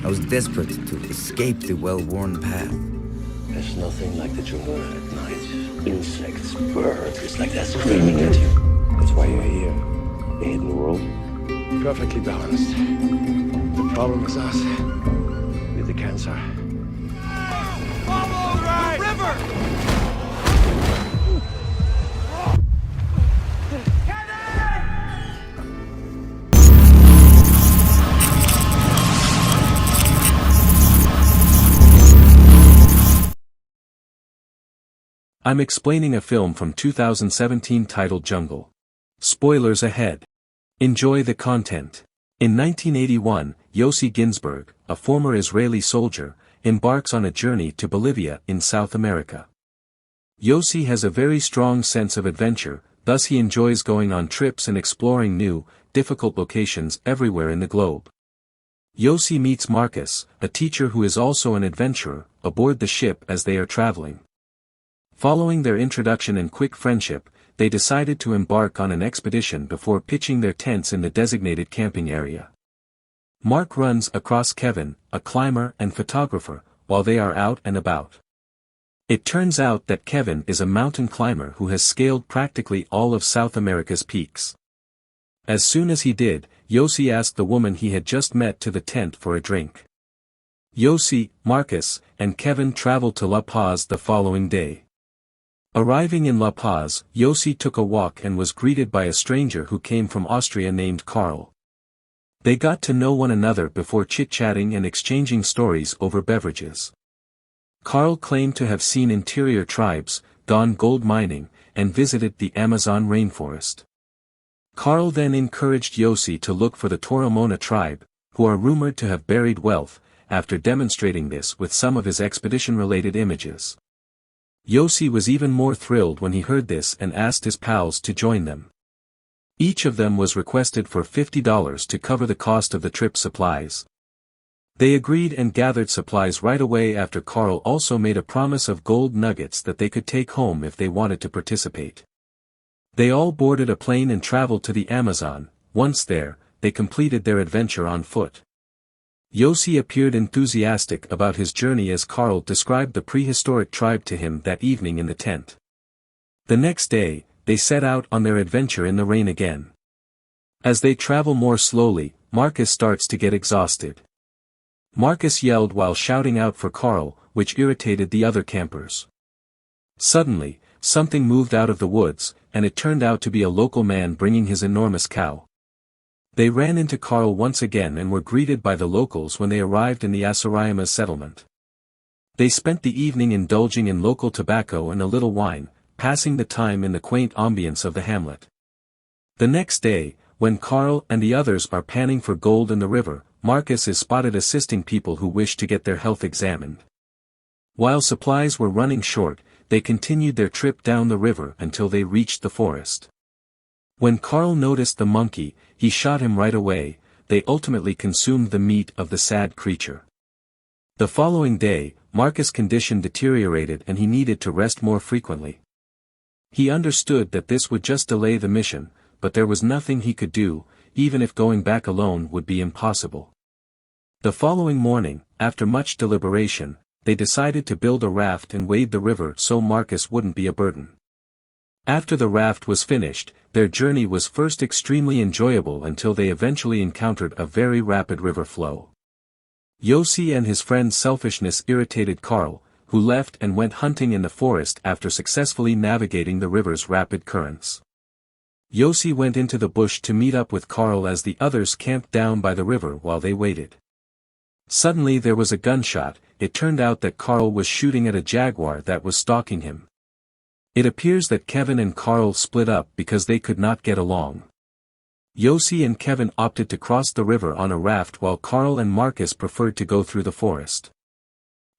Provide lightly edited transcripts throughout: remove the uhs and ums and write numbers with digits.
I was desperate to escape the well-worn path. There's nothing like the jungle at night. Insects, birds, it's like they're screaming at you. That's why you're here. The hidden world. Perfectly balanced. The problem is us. With the cancer. Follow the river! I'm explaining a film from 2017 titled Jungle. Spoilers ahead. Enjoy the content. In 1981, Yossi Ginsberg, a former Israeli soldier, embarks on a journey to Bolivia in South America. Yossi has a very strong sense of adventure, thus he enjoys going on trips and exploring new, difficult locations everywhere in the globe. Yossi meets Marcus, a teacher who is also an adventurer, aboard the ship as they are traveling. Following their introduction and quick friendship, they decided to embark on an expedition before pitching their tents in the designated camping area. Mark runs across Kevin, a climber and photographer, while they are out and about. It turns out that Kevin is a mountain climber who has scaled practically all of South America's peaks. As soon as he did, Yossi asked the woman he had just met to the tent for a drink. Yossi, Marcus, and Kevin traveled to La Paz the following day. Arriving in La Paz, Yossi took a walk and was greeted by a stranger who came from Austria named Karl. They got to know one another before chit-chatting and exchanging stories over beverages. Karl claimed to have seen interior tribes, gone gold mining, and visited the Amazon rainforest. Karl then encouraged Yossi to look for the Toromona tribe, who are rumored to have buried wealth, after demonstrating this with some of his expedition-related images. Yossi was even more thrilled when he heard this and asked his pals to join them. Each of them was requested for $50 to cover the cost of the trip supplies. They agreed and gathered supplies right away after Karl also made a promise of gold nuggets that they could take home if they wanted to participate. They all boarded a plane and traveled to the Amazon. Once there, they completed their adventure on foot. Yossi appeared enthusiastic about his journey as Karl described the prehistoric tribe to him that evening in the tent. The next day, they set out on their adventure in the rain again. As they travel more slowly, Marcus starts to get exhausted. Marcus yelled while shouting out for Karl, which irritated the other campers. Suddenly, something moved out of the woods, and it turned out to be a local man bringing his enormous cow. They ran into Karl once again and were greeted by the locals when they arrived in the Asarayama settlement. They spent the evening indulging in local tobacco and a little wine, passing the time in the quaint ambience of the hamlet. The next day, when Karl and the others are panning for gold in the river, Marcus is spotted assisting people who wish to get their health examined. While supplies were running short, they continued their trip down the river until they reached the forest. When Karl noticed the monkey, he shot him right away. They ultimately consumed the meat of the sad creature. The following day, Marcus' condition deteriorated and he needed to rest more frequently. He understood that this would just delay the mission, but there was nothing he could do, even if going back alone would be impossible. The following morning, after much deliberation, they decided to build a raft and wade the river so Marcus wouldn't be a burden. After the raft was finished, their journey was first extremely enjoyable until they eventually encountered a very rapid river flow. Yossi and his friend's selfishness irritated Karl, who left and went hunting in the forest after successfully navigating the river's rapid currents. Yossi went into the bush to meet up with Karl as the others camped down by the river while they waited. Suddenly there was a gunshot. It turned out that Karl was shooting at a jaguar that was stalking him. It appears that Kevin and Karl split up because they could not get along. Yossi and Kevin opted to cross the river on a raft while Karl and Marcus preferred to go through the forest.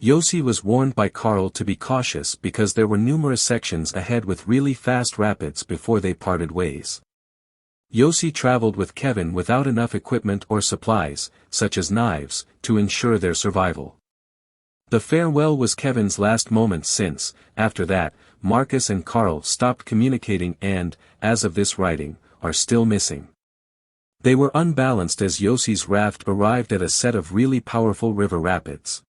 Yossi was warned by Karl to be cautious because there were numerous sections ahead with really fast rapids before they parted ways. Yossi traveled with Kevin without enough equipment or supplies, such as knives, to ensure their survival. The farewell was Kevin's last moment since, after that, Marcus and Karl stopped communicating and, as of this writing, are still missing. They were unbalanced as Yossi's raft arrived at a set of really powerful river rapids.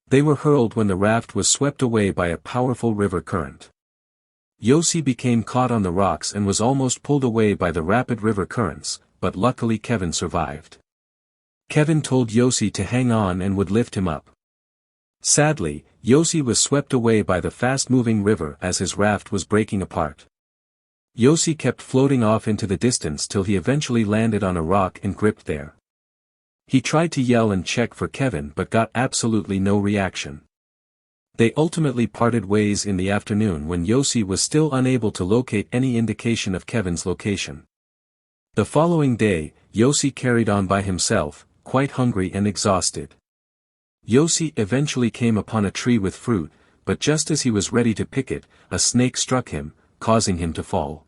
They were hurled when the raft was swept away by a powerful river current. Yossi became caught on the rocks and was almost pulled away by the rapid river currents, but luckily Kevin survived. Kevin told Yossi to hang on and would lift him up. Sadly, Yossi was swept away by the fast-moving river as his raft was breaking apart. Yossi kept floating off into the distance till he eventually landed on a rock and gripped there. He tried to yell and check for Kevin but got absolutely no reaction. They ultimately parted ways in the afternoon when Yossi was still unable to locate any indication of Kevin's location. The following day, Yossi carried on by himself, quite hungry and exhausted. Yossi eventually came upon a tree with fruit, but just as he was ready to pick it, a snake struck him, causing him to fall.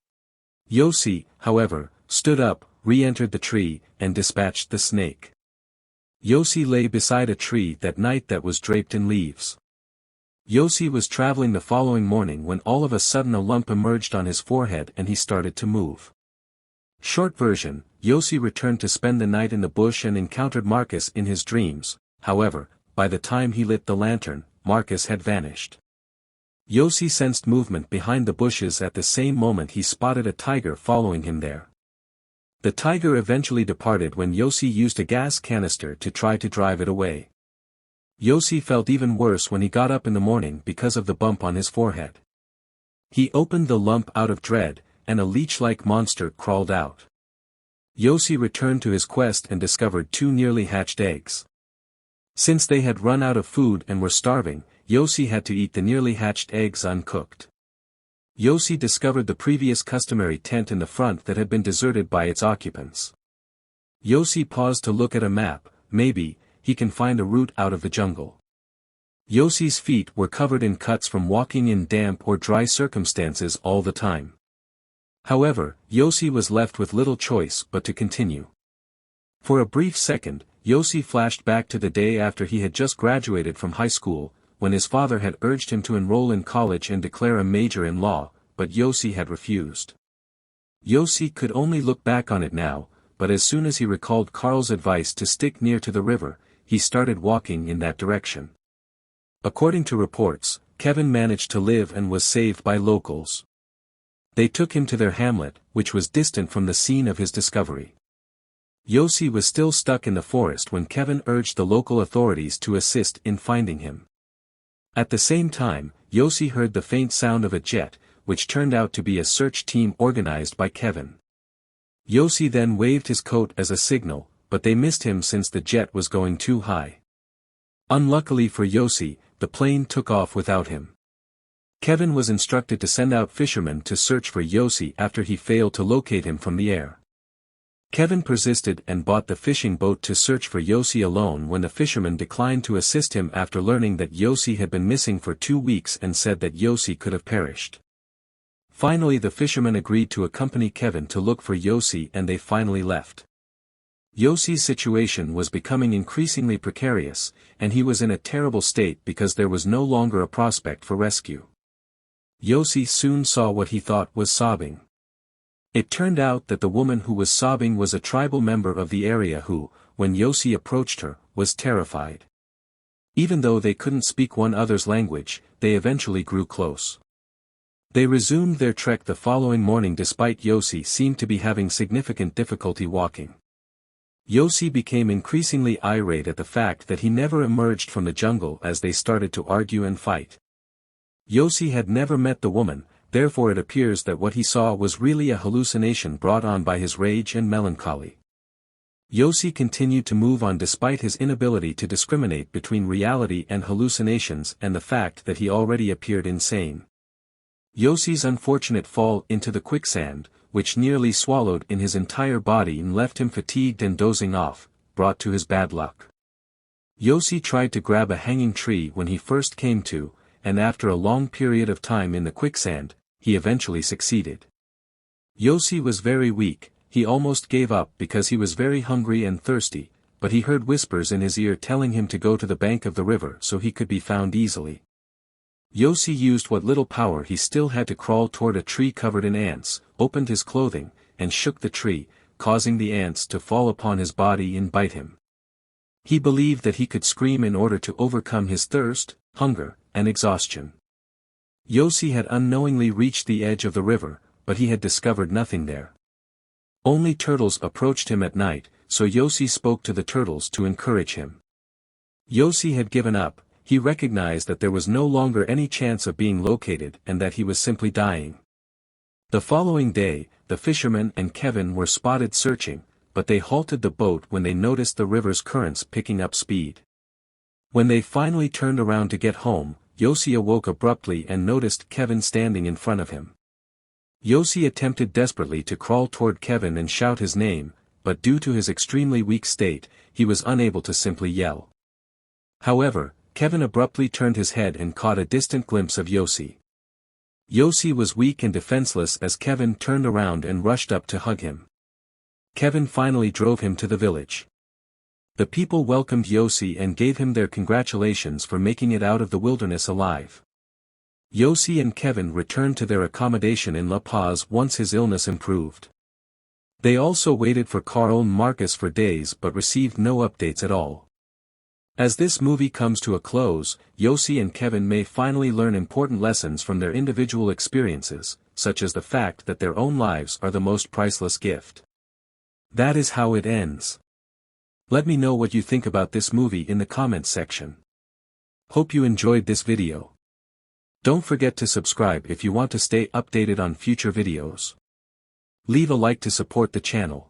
Yossi, however, stood up, re-entered the tree, and dispatched the snake. Yossi lay beside a tree that night that was draped in leaves. Yossi was traveling the following morning when all of a sudden a lump emerged on his forehead and he started to move. Short version, Yossi returned to spend the night in the bush and encountered Marcus in his dreams. However, by the time he lit the lantern, Marcus had vanished. Yossi sensed movement behind the bushes at the same moment he spotted a tiger following him there. The tiger eventually departed when Yossi used a gas canister to try to drive it away. Yossi felt even worse when he got up in the morning because of the bump on his forehead. He opened the lump out of dread, and a leech-like monster crawled out. Yossi returned to his quest and discovered 2 nearly hatched eggs. Since they had run out of food and were starving, Yossi had to eat the nearly hatched eggs uncooked. Yossi discovered the previous customary tent in the front that had been deserted by its occupants. Yossi paused to look at a map. Maybe he can find a route out of the jungle. Yossi's feet were covered in cuts from walking in damp or dry circumstances all the time. However, Yossi was left with little choice but to continue. For a brief second, Yossi flashed back to the day after he had just graduated from high school, when his father had urged him to enroll in college and declare a major in law, but Yossi had refused. Yossi could only look back on it now, but as soon as he recalled Carl's advice to stick near to the river, he started walking in that direction. According to reports, Kevin managed to live and was saved by locals. They took him to their hamlet, which was distant from the scene of his discovery. Yossi was still stuck in the forest when Kevin urged the local authorities to assist in finding him. At the same time, Yossi heard the faint sound of a jet, which turned out to be a search team organized by Kevin. Yossi then waved his coat as a signal, but they missed him since the jet was going too high. Unluckily for Yossi, the plane took off without him. Kevin was instructed to send out fishermen to search for Yossi after he failed to locate him from the air. Kevin persisted and bought the fishing boat to search for Yossi alone when the fishermen declined to assist him after learning that Yossi had been missing for 2 weeks and said that Yossi could have perished. Finally the fishermen agreed to accompany Kevin to look for Yossi and they finally left. Yossi's situation was becoming increasingly precarious, and he was in a terrible state because there was no longer a prospect for rescue. Yossi soon saw what he thought was sobbing. It turned out that the woman who was sobbing was a tribal member of the area who, when Yossi approached her, was terrified. Even though they couldn't speak one another's language, they eventually grew close. They resumed their trek the following morning despite Yossi seemed to be having significant difficulty walking. Yossi became increasingly irate at the fact that he never emerged from the jungle as they started to argue and fight. Yossi had never met the woman, therefore it appears that what he saw was really a hallucination brought on by his rage and melancholy. Yossi continued to move on despite his inability to discriminate between reality and hallucinations and the fact that he already appeared insane. Yossi's unfortunate fall into the quicksand, which nearly swallowed in his entire body and left him fatigued and dozing off, brought to his bad luck. Yossi tried to grab a hanging tree when he first came to, and after a long period of time in the quicksand, he eventually succeeded. Yossi was very weak, he almost gave up because he was very hungry and thirsty, but he heard whispers in his ear telling him to go to the bank of the river so he could be found easily. Yossi used what little power he still had to crawl toward a tree covered in ants, opened his clothing, and shook the tree, causing the ants to fall upon his body and bite him. He believed that he could scream in order to overcome his thirst, hunger, and exhaustion. Yossi had unknowingly reached the edge of the river, but he had discovered nothing there. Only turtles approached him at night, so Yossi spoke to the turtles to encourage him. Yossi had given up. He recognized that there was no longer any chance of being located and that he was simply dying. The following day, the fisherman and Kevin were spotted searching, but they halted the boat when they noticed the river's currents picking up speed. When they finally turned around to get home, Yossi awoke abruptly and noticed Kevin standing in front of him. Yossi attempted desperately to crawl toward Kevin and shout his name, but due to his extremely weak state, he was unable to simply yell. However, Kevin abruptly turned his head and caught a distant glimpse of Yossi. Yossi was weak and defenseless as Kevin turned around and rushed up to hug him. Kevin finally drove him to the village. The people welcomed Yossi and gave him their congratulations for making it out of the wilderness alive. Yossi and Kevin returned to their accommodation in La Paz once his illness improved. They also waited for Carl and Marcus for days but received no updates at all. As this movie comes to a close, Yossi and Kevin may finally learn important lessons from their individual experiences, such as the fact that their own lives are the most priceless gift. That is how it ends. Let me know what you think about this movie in the comments section. Hope you enjoyed this video. Don't forget to subscribe if you want to stay updated on future videos. Leave a like to support the channel.